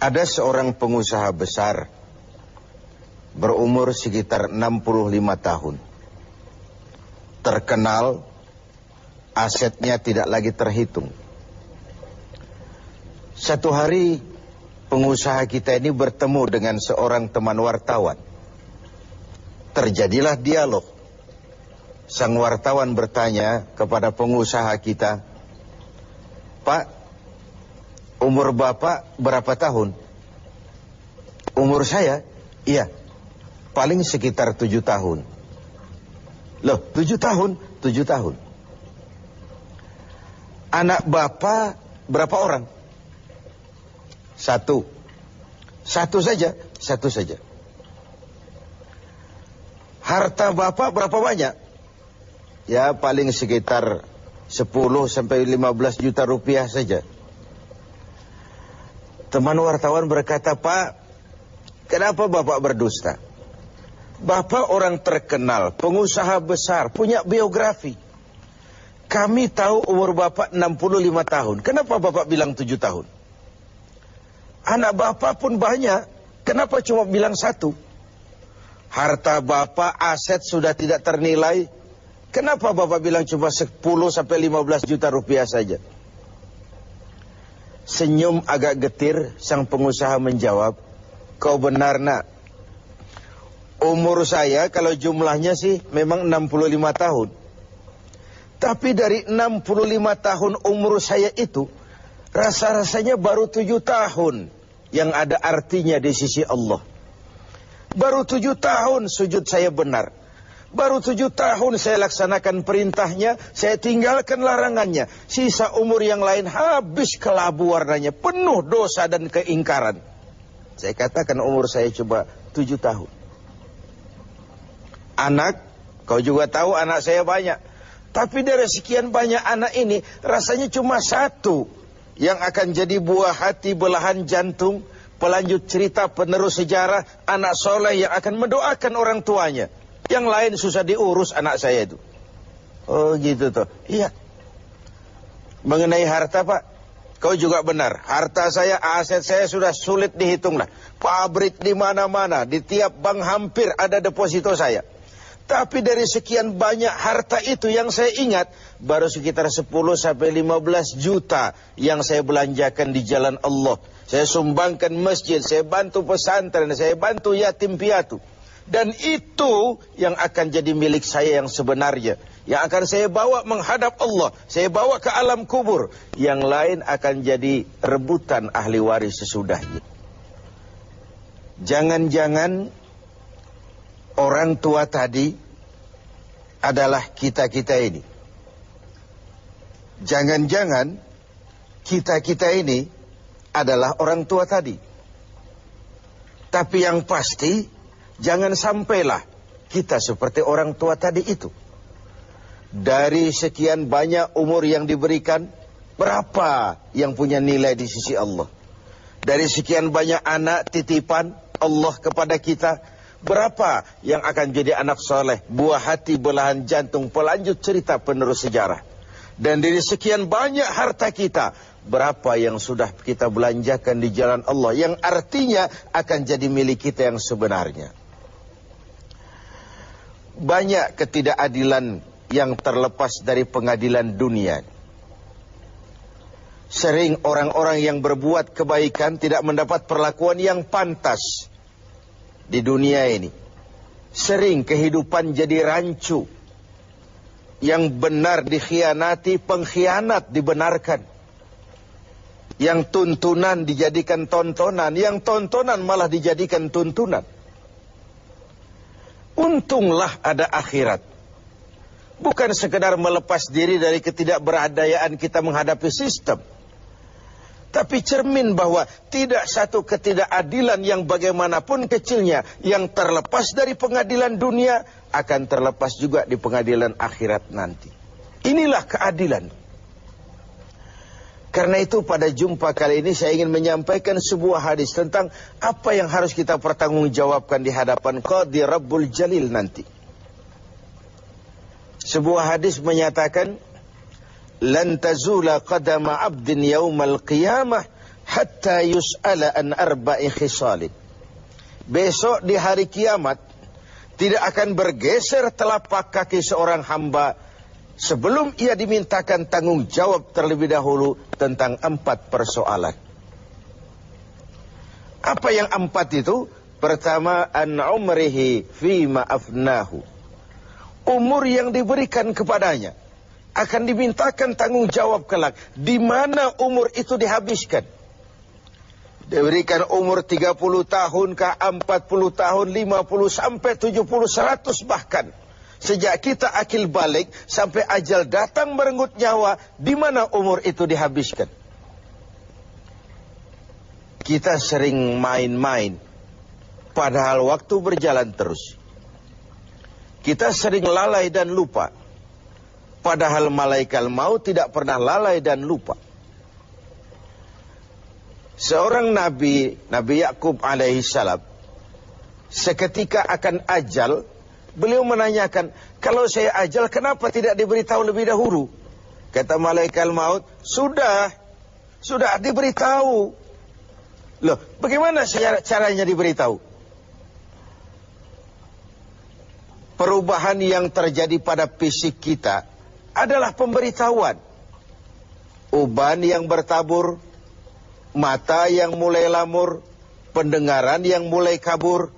Ada seorang pengusaha besar berumur sekitar 65 tahun. Terkenal, asetnya tidak lagi terhitung. Satu hari pengusaha kita ini bertemu dengan seorang teman wartawan. Terjadilah dialog. Sang wartawan bertanya kepada pengusaha kita, "Pak, umur Bapak berapa tahun?" "Umur saya? Iya, paling sekitar 7 tahun. "Loh, 7 tahun? 7 tahun. "Anak Bapak berapa orang?" "Satu." "Satu saja?" "Satu saja." "Harta Bapak berapa banyak?" "Ya, paling sekitar 10 sampai 15 juta rupiah saja." Teman wartawan berkata, "Pak, kenapa Bapak berdusta? Bapak orang terkenal, pengusaha besar, punya biografi. Kami tahu umur Bapak 65 tahun. Kenapa Bapak bilang 7 tahun? Anak Bapak pun banyak. Kenapa cuma bilang 1? Harta Bapak, aset sudah tidak ternilai. Kenapa Bapak bilang cuma 10 sampai 15 juta rupiah saja?" Senyum agak getir, sang pengusaha menjawab, "Kau benar, Nak. Umur saya kalau jumlahnya sih memang 65 tahun. Tapi dari 65 tahun umur saya itu, rasa-rasanya baru 7 tahun yang ada artinya di sisi Allah. Baru 7 tahun sujud saya benar. Baru 7 tahun saya laksanakan perintahnya, saya tinggalkan larangannya. Sisa umur yang lain habis kelabu warnanya, penuh dosa dan keingkaran. Saya katakan umur saya coba 7 tahun. Anak, kau juga tahu anak saya banyak. Tapi dari sekian banyak anak ini, rasanya cuma 1 yang akan jadi buah hati, belahan jantung, pelanjut cerita, penerus sejarah, anak soleh yang akan mendoakan orang tuanya. Yang lain susah diurus anak saya itu." "Oh gitu toh." "Iya." "Mengenai harta, Pak, kau juga benar. Harta saya, aset saya sudah sulit dihitung lah. Pabrik di mana-mana, di tiap bank hampir ada deposito saya. Tapi dari sekian banyak harta itu yang saya ingat, baru sekitar 10 sampai 15 juta yang saya belanjakan di jalan Allah. Saya sumbangkan masjid, saya bantu pesantren, saya bantu yatim piatu. Dan itu yang akan jadi milik saya yang sebenarnya. Yang akan saya bawa menghadap Allah. Saya bawa ke alam kubur. Yang lain akan jadi rebutan ahli waris sesudahnya." Jangan-jangan orang tua tadi adalah kita-kita ini. Jangan-jangan kita-kita ini adalah orang tua tadi. Tapi yang pasti, jangan sampailah kita seperti orang tua tadi itu. Dari sekian banyak umur yang diberikan, berapa yang punya nilai di sisi Allah? Dari sekian banyak anak titipan Allah kepada kita, berapa yang akan jadi anak soleh, buah hati, belahan jantung, pelanjut cerita, penerus sejarah? Dan dari sekian banyak harta kita, berapa yang sudah kita belanjakan di jalan Allah, yang artinya akan jadi milik kita yang sebenarnya? Banyak ketidakadilan yang terlepas dari pengadilan dunia. Sering orang-orang yang berbuat kebaikan tidak mendapat perlakuan yang pantas di dunia ini. Sering kehidupan jadi rancu. Yang benar dikhianati, pengkhianat dibenarkan. Yang tuntunan dijadikan tontonan, yang tontonan malah dijadikan tuntunan. Untunglah ada akhirat. Bukan sekedar melepas diri dari ketidakberadayaan kita menghadapi sistem. Tapi cermin bahwa tidak satu ketidakadilan yang bagaimanapun kecilnya yang terlepas dari pengadilan dunia akan terlepas juga di pengadilan akhirat nanti. Inilah keadilan. Karena itu pada jumpa kali ini saya ingin menyampaikan sebuah hadis tentang apa yang harus kita pertanggungjawabkan di hadapan Qadhi Rabbul Jalil nanti. Sebuah hadis menyatakan, "Lan tazula qadama 'abdin yaumal qiyamah hatta yus'ala an arba'i khisalin. Besok di hari kiamat tidak akan bergeser telapak kaki seorang hamba sebelum ia dimintakan tanggung jawab terlebih dahulu tentang 4 persoalan. Apa yang 4 itu? Pertama, an umrihi fima afnahu. Umur yang diberikan kepadanya akan dimintakan tanggung jawab kelak. Di mana umur itu dihabiskan? Diberikan umur 30 tahun kah, 40 tahun, 50 sampai 70, 100 bahkan. Sejak kita akil balik sampai ajal datang merenggut nyawa, di mana umur itu dihabiskan? Kita sering main-main, padahal waktu berjalan terus. Kita sering lalai dan lupa, padahal malaikat maut tidak pernah lalai dan lupa. Seorang Nabi Yakub alaihissalam, seketika akan ajal, beliau menanyakan, kalau saya ajal kenapa tidak diberitahu lebih dahulu? Kata malaikat maut, sudah diberitahu. Loh, bagaimana caranya diberitahu? Perubahan yang terjadi pada fisik kita adalah pemberitahuan. Uban yang bertabur, mata yang mulai lamur, pendengaran yang mulai kabur,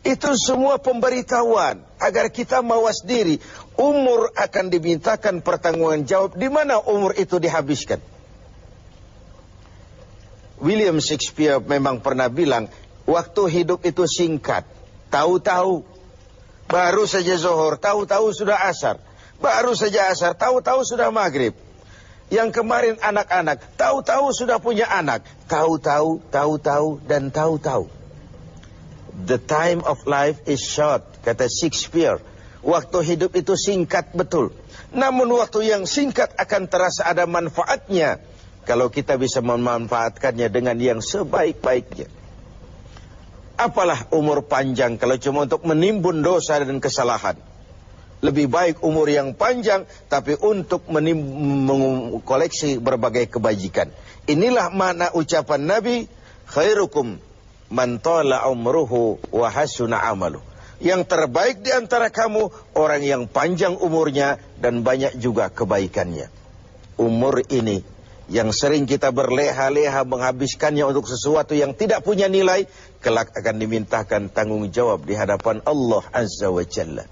itu semua pemberitahuan agar kita mawas diri. Umur akan dimintakan pertanggungan jawab. Di mana umur itu dihabiskan? William Shakespeare memang pernah bilang, waktu hidup itu singkat. Tahu-tahu baru saja zuhur, tahu-tahu sudah asar. Baru saja asar, tahu-tahu sudah maghrib. Yang kemarin anak-anak, tahu-tahu sudah punya anak. Tahu-tahu, dan tahu-tahu. The time of life is short, kata Shakespeare. Waktu hidup itu singkat betul. Namun waktu yang singkat akan terasa ada manfaatnya kalau kita bisa memanfaatkannya dengan yang sebaik-baiknya. Apalah umur panjang kalau cuma untuk menimbun dosa dan kesalahan. Lebih baik umur yang panjang tapi untuk mengkoleksi berbagai kebajikan. Inilah makna ucapan Nabi, khairukum man tala umruhu wa hasuna amalu. Yang terbaik di antara kamu orang yang panjang umurnya dan banyak juga kebaikannya. Umur ini yang sering kita berleha-leha menghabiskannya untuk sesuatu yang tidak punya nilai, kelak akan dimintakan tanggung jawab di hadapan Allah Azza wa Jalla.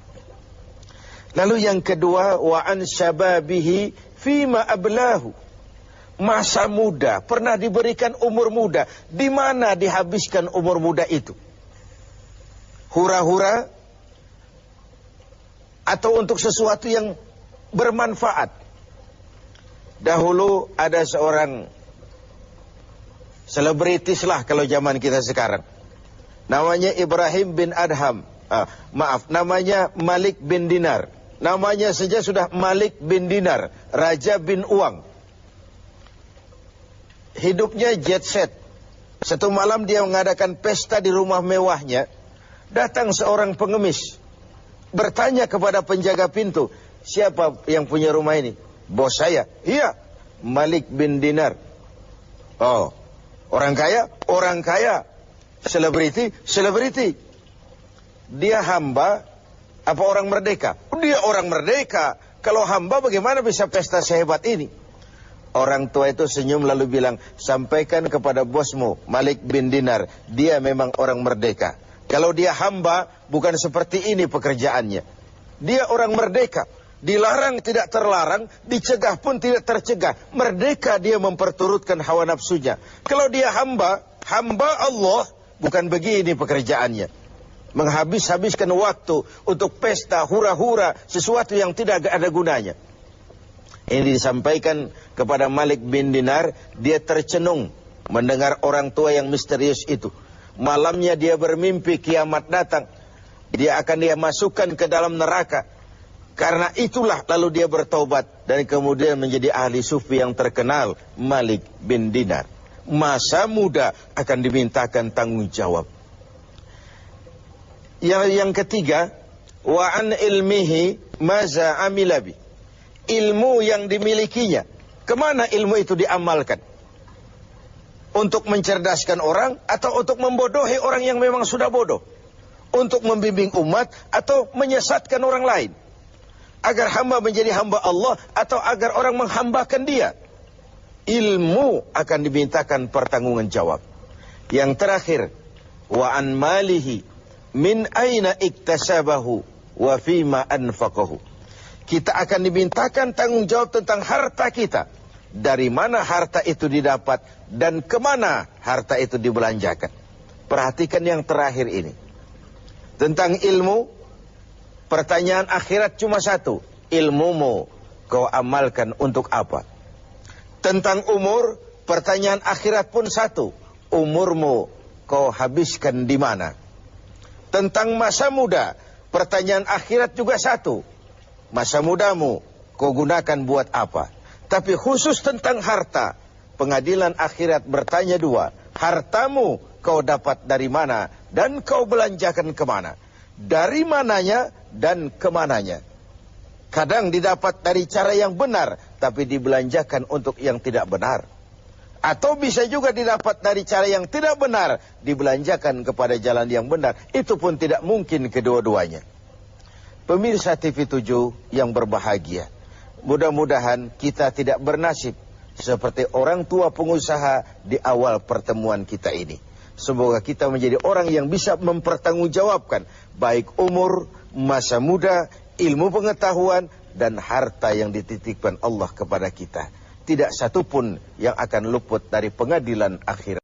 Lalu yang kedua, wa an syababihi fima ablahu. Masa muda, pernah diberikan umur muda. Di mana dihabiskan umur muda itu? Hura-hura atau untuk sesuatu yang bermanfaat? Dahulu ada seorang selebritis lah kalau zaman kita sekarang. Namanya Ibrahim bin Adham. Namanya Malik bin Dinar. Namanya saja sudah Malik bin Dinar, Raja bin Uang. Hidupnya jet set. Satu malam dia mengadakan pesta di rumah mewahnya. Datang seorang pengemis, bertanya kepada penjaga pintu, siapa yang punya rumah ini? Bos saya. Iya, Malik bin Dinar. Oh, orang kaya? Orang kaya. Selebriti? Selebriti. Dia hamba apa orang merdeka? Dia orang merdeka. Kalau hamba bagaimana bisa pesta sehebat ini? Orang tua itu senyum lalu bilang, sampaikan kepada bosmu Malik bin Dinar, dia memang orang merdeka. Kalau dia hamba bukan seperti ini pekerjaannya. Dia orang merdeka. Dilarang tidak terlarang, dicegah pun tidak tercegah. Merdeka dia memperturutkan hawa nafsunya. Kalau dia hamba Allah, bukan begini pekerjaannya. Menghabiskan waktu untuk pesta, hura-hura, sesuatu yang tidak ada gunanya. Ini disampaikan kepada Malik bin Dinar, dia tercenung mendengar orang tua yang misterius itu. Malamnya dia bermimpi kiamat datang. Dia akan dia masukkan ke dalam neraka. Karena itulah lalu dia bertaubat dan kemudian menjadi ahli sufi yang terkenal, Malik bin Dinar. Masa muda akan dimintakan tanggung jawab. Yang ketiga, wa an ilmihi maza amilabi. Ilmu yang dimilikinya, kemana ilmu itu diamalkan? Untuk mencerdaskan orang atau untuk membodohi orang yang memang sudah bodoh? Untuk membimbing umat atau menyesatkan orang lain? Agar hamba menjadi hamba Allah atau agar orang menghambakan dia? Ilmu akan dimintakan pertanggungan jawab. Yang terakhir, wa an malihi min aina iktasabahu wa fima anfaqahu. Kita akan dimintakan tanggung jawab tentang harta kita. Dari mana harta itu didapat dan kemana harta itu dibelanjakan. Perhatikan yang terakhir ini. Tentang ilmu, pertanyaan akhirat cuma satu. Ilmumu kau amalkan untuk apa? Tentang umur, pertanyaan akhirat pun satu. Umurmu kau habiskan di mana? Tentang masa muda, pertanyaan akhirat juga satu. Masa mudamu kau gunakan buat apa? Tapi khusus tentang harta, pengadilan akhirat bertanya dua. Hartamu kau dapat dari mana dan kau belanjakan kemana? Dari mananya dan kemananya? Kadang didapat dari cara yang benar, tapi dibelanjakan untuk yang tidak benar. Atau bisa juga didapat dari cara yang tidak benar, dibelanjakan kepada jalan yang benar. Itu pun tidak mungkin kedua-duanya. Pemirsa TV 7 yang berbahagia, mudah-mudahan kita tidak bernasib seperti orang tua pengusaha di awal pertemuan kita ini. Semoga kita menjadi orang yang bisa mempertanggungjawabkan baik umur, masa muda, ilmu pengetahuan, dan harta yang dititipkan Allah kepada kita. Tidak satu pun yang akan luput dari pengadilan akhirat.